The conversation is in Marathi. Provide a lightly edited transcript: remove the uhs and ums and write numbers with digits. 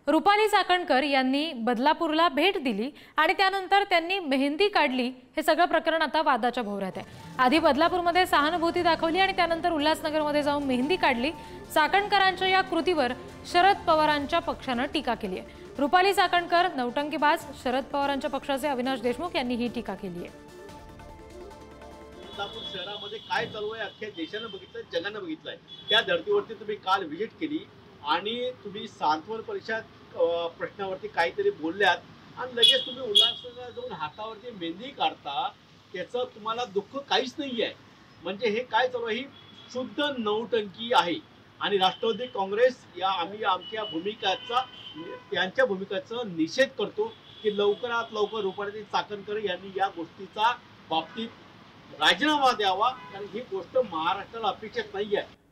रुपाली चाकणकर यांनी बदलापूरला भेट दिली आणि त्यानंतर त्यांनी मेहंदी काढली। हे सगळं प्रकरण आता वादाच्या भोवऱ्यात आहे। आधी बदलापूरमध्ये सहानुभूती दाखवली आणि त्यानंतर उल्हासनगरमध्ये जाऊन मेहंदी काढली। चाकणकरांच्या या कृतीवर शरद पवारांच्या पक्षाने टीका केली आहे। रुपाली चाकणकर नौटंकीबाज, शरद पवारांच्या पक्षाचे अविनाश देशमुख यांनी ही टीका केली आहे। बदलापूर शहरामध्ये काय चालू आहे अख्ख्या देशाने बघितलं, जगाने बघितलंय। त्या धर्तीवरती तुम्ही काल व्हिजिट केली आणि तुम्ही सांत्वन परिषद प्रश्नावरती काहीतरी बोलल्यात आणि लगेच तुम्ही उल्हासनगरला जाऊन हातावरती मेहंदी काढता। त्याचं तुम्हाला दुःख काहीच नाही आहे। म्हणजे हे काय चालू आहे? ही शुद्ध नौटंकी आहे आणि राष्ट्रवादी काँग्रेस या आम्ही आमच्या भूमिकेचा त्यांच्या भूमिकेचा निषेध करतो की लवकरात लवकर रुपाली चाकणकर यांनी या गोष्टीचा बाबतीत राजीनामा द्यावा, कारण ही गोष्ट महाराष्ट्राला अपेक्षित नाही आहे।